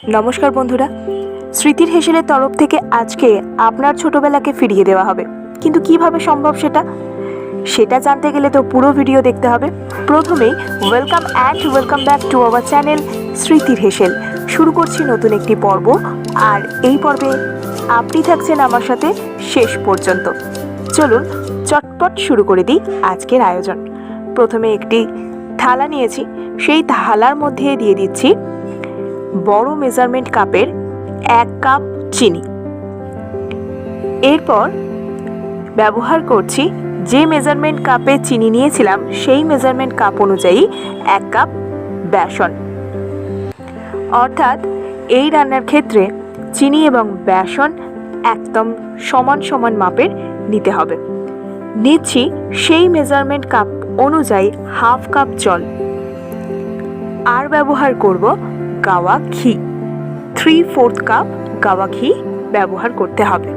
নমস্কার বন্ধুরা, স্মৃতির হেসেলের তরফ থেকে আজকে আপনার ছোটবেলাকে ফিরিয়ে দেওয়া হবে। কিন্তু কিভাবে সম্ভব সেটা জানতে গেলে তো পুরো ভিডিও দেখতে হবে। প্রথমেই welcome back to our channel স্মৃতির হেসেল। শুরু করছি নতুন একটি পর্ব, আর এই পর্বে আপনি থাকছেন আমার সাথে শেষ পর্যন্ত। চলুন চটপট শুরু করে দিই আজকের আয়োজন। প্রথমে একটি থালা নিয়েছি, সেই থালার মধ্যে দিয়ে দিচ্ছি বড় মেজারমেন্ট কাপের 1 কাপ চিনি। এরপর ব্যবহার করছি যে মেজারমেন্ট কাপে চিনি নিয়েছিলাম সেই মেজারমেন্ট কাপ অনুযায়ী 1 কাপ বেসন। অর্থাৎ এই রান্নার ক্ষেত্রে চিনি এবং বেসন একদম সমান সমান মাপের নিতে হবে। নিচ্ছি সেই মেজারমেন্ট কাপ অনুযায়ী 1/2 কাপ জল। আর ব্যবহার করব গাওয়া ঘি, 3/4 কাপ গাওয়া ঘি ব্যবহার করতে হবে।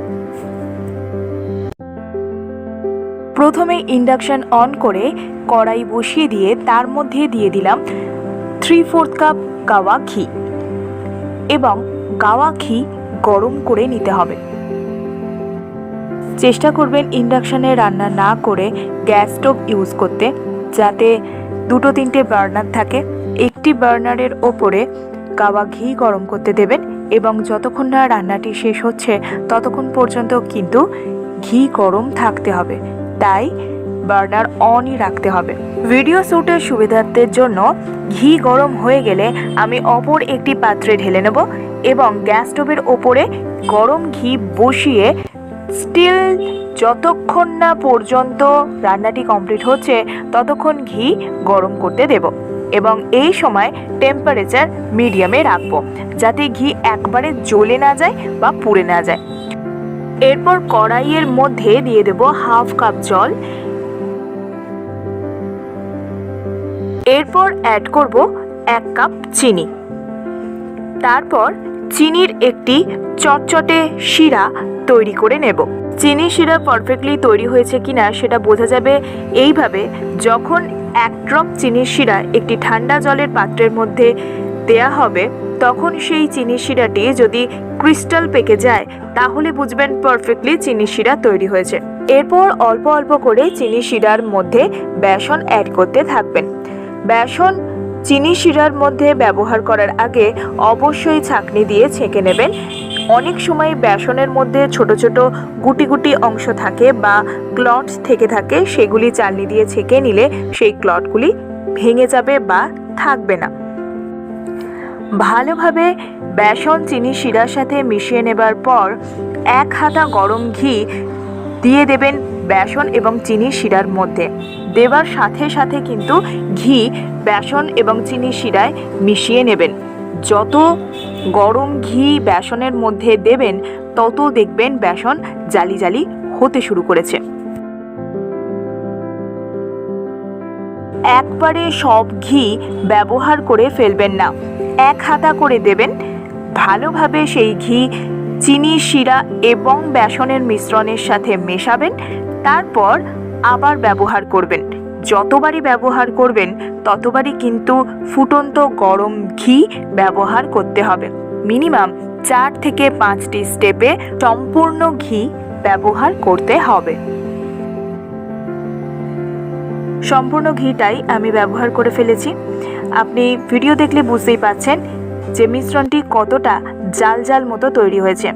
প্রথমে ইন্ডাকশন অন করে কড়াই বসিয়ে দিয়ে তার মধ্যে দিয়ে দিলাম 3/4 কাপ গাওয়া ঘি এবং গাওয়া ঘি গরম করে নিতে হবে। চেষ্টা করবেন ইন্ডাকশনে রান্না না করে গ্যাস স্টোভ ইউজ করতে, যাতে 2-3টে বার্নার থাকে। একটি বার্নারের ওপরে গাওয়া ঘি গরম করতে দেবেন এবং যতক্ষণ না রান্নাটি শেষ হচ্ছে ততক্ষণ পর্যন্ত কিন্তু ঘি গরম থাকতে হবে, তাই বার্নার অনই রাখতে হবে। ভিডিও শ্যুটের সুবিধার্থের জন্য ঘি গরম হয়ে গেলে আমি অপর একটি পাত্রে ঢেলে নেব এবং গ্যাস স্টোভের ওপরে গরম ঘি বসিয়ে স্টিল যতক্ষণ না পর্যন্ত রান্নাটি কমপ্লিট হচ্ছে ততক্ষণ ঘি গরম করতে দেব এবং এই সময় টেম্পারেচার মিডিয়ামে রাখবো, যাতে ঘি একবারে জ্বলে না যায় বা পুড়ে না যায়। এরপর কড়াইয়ের মধ্যে দিয়ে দেব 1/2 কাপ জল। এরপর অ্যাড করব 1 কাপ চিনি। তারপর চিনির একটি চটচটে শিরা তৈরি করে নেব। চিনি শিরা পারফেক্টলি তৈরি হয়েছে কিনা সেটা বোঝা যাবে এইভাবে, যখন 1 ড্রপ চিনির শিরা একটি ঠান্ডা জলের পাত্রের মধ্যে দেয়া হবে তখন সেই চিনি শিরাটি যদি ক্রিস্টাল পেকে যায় তাহলে বুঝবেন পারফেক্টলি চিনি শিরা তৈরি হয়েছে। এরপর অল্প অল্প করে চিনি শিরার মধ্যে বেসন অ্যাড করতে থাকবেন। বেসন চিনি শিরার মধ্যে ব্যবহার করার আগে অবশ্যই ছাঁকনি দিয়ে ছেঁকে নেবেন। অনেক সময় বেসনের মধ্যে ছোট ছোট গুটি গুটি অংশ থাকে বা ক্লটস থেকে থাকে, সেগুলি চালনি দিয়ে ছেঁকে নিলে সেই ক্লটগুলি ভেঙে যাবে বা থাকবে না। ভালোভাবে বেসন চিনি শিরার সাথে মিশিয়ে নেবার পর 1 হাতা গরম ঘি দিয়ে দেবেন বেসন এবং চিনি শিরার মধ্যে। দেবার সাথে সাথে কিন্তু ঘি বেসন এবং চিনি শিরায় মিশিয়ে নেবেন। যত গরম ঘি বেসনের মধ্যে দেবেন তত দেখবেন বেসন জালি জালি হতে শুরু করেছে। একবারে সব ঘি ব্যবহার করে ফেলবেন না, 1 হাতা করে দেবেন। ভালোভাবে সেই ঘি চিনি শিরা এবং বেসনের মিশ্রণের সাথে মেশাবেন, তারপর আবার ব্যবহার করবেন। যতবারই ব্যবহার করবেন ততবারই কিন্তু ফুটন্ত গরম ঘি ব্যবহার করতে হবে। মিনিমাম 4 থেকে 5টি স্টেপে সম্পূর্ণ ঘি ব্যবহার করতে হবে। সম্পূর্ণ ঘিটাই আমি ব্যবহার করে ফেলেছি। আপনি ভিডিও দেখলে বুঝতেই পাচ্ছেন যে মিশ্রণটি কতটা জাল জাল মতো তৈরি হয়েছে।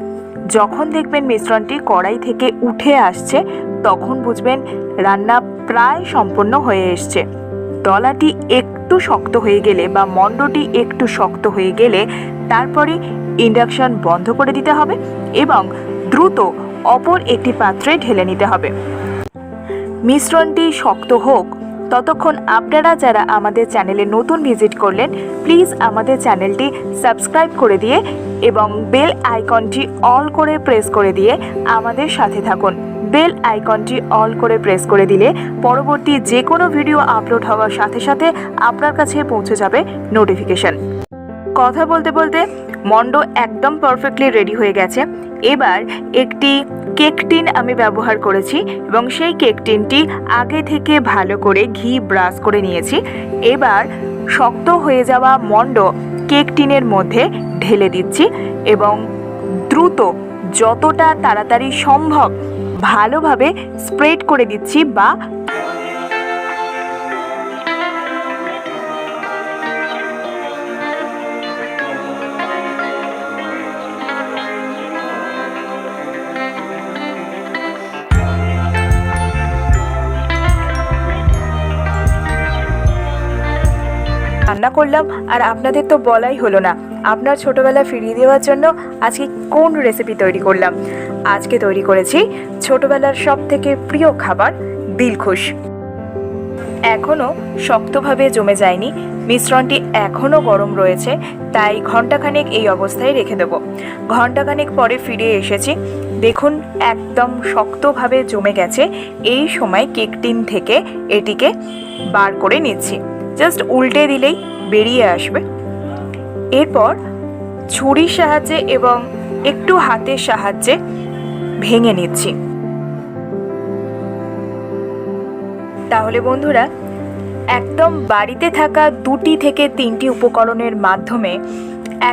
যখন দেখবেন মিশ্রণটি কড়াই থেকে উঠে আসছে তখন বুঝবেন রান্না প্রায় সম্পূর্ণ হয়ে এসছে। দলাটি একটু শক্ত হয়ে গেলে বা মণ্ডটি একটু শক্ত হয়ে গেলে তারপরে ইন্ডাকশন বন্ধ করে দিতে হবে এবং দ্রুত অপর একটি পাত্রে ঢেলে নিতে হবে। মিশ্রণটি শক্ত হোক ততক্ষণ আপনারা যারা আমাদের চ্যানেলে নতুন ভিজিট করলেন প্লিজ আমাদের চ্যানেলটি সাবস্ক্রাইব করে দিয়ে এবং বেল আইকনটি অল করে প্রেস করে দিয়ে আমাদের সাথে থাকুন। বেল আইকনটি অল করে প্রেস করে দিলে পরবর্তী যে কোনো ভিডিও আপলোড হওয়ার সাথে সাথে আপনার কাছে পৌঁছে যাবে নোটিফিকেশন। কথা বলতে বলতে মন্ড একদম পারফেক্টলি রেডি হয়ে গেছে। এবার একটি কেক টিন আমি ব্যবহার করেছি এবং সেই কেক টিনটি আগে থেকে ভালো করে ঘি ব্রাশ করে নিয়েছি। এবার শক্ত হয়ে যাওয়া মণ্ড কেক টিনের মধ্যে ঢেলে দিচ্ছি এবং দ্রুত যতটা তাড়াতাড়ি সম্ভব ভালোভাবে স্প্রেড করে দিচ্ছি বা রান্না করলাম। আর আপনাদের তো বলাই হলো না, আপনার ছোটবেলা ফিরিয়ে দেওয়ার জন্য আজকে কোন রেসিপি তৈরি করলাম। আজকে তৈরি করেছি ছোটবেলার সব থেকে প্রিয় খাবার দিলখুশ। এখনও শক্তভাবে জমে যায়নি, মিশ্রণটি এখনও গরম রয়েছে, তাই ঘন্টাখানেক এই অবস্থায় রেখে দেবো। ঘন্টাখানেক পরে ফিরে এসেছি, দেখুন একদম শক্তভাবে জমে গেছে। এই সময় কেক টিন থেকে এটিকে বার করে নিচ্ছি, জাস্ট উল্টে দিলেই বেরিয়ে আসবে। এরপর ছুরির সাহায্যে এবং একটু হাতের সাহায্যে ভেঙে নিচ্ছি। তাহলে বন্ধুরা, একদম বাড়িতে থাকা 2 থেকে 3টি উপকরণের মাধ্যমে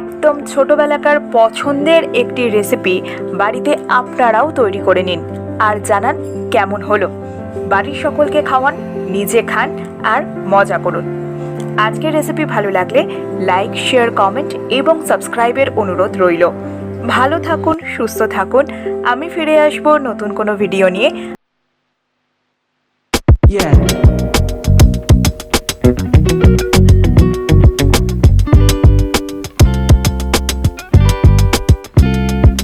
একদম ছোটবেলাকার পছন্দের একটি রেসিপি বাড়িতে আপনারাও তৈরি করে নিন আর জানান কেমন হলো। বাড়ির সকলকে খাওয়ান, নিজে খান আর মজা করুন। আজকের রেসিপি ভালো লাগলে লাইক, শেয়ার, কমেন্ট এবং সাবস্ক্রাইবের অনুরোধ রইল। ভালো থাকুন, সুস্থ থাকুন। আমি ফিরে আসবো নতুন কোনো ভিডিও নিয়ে।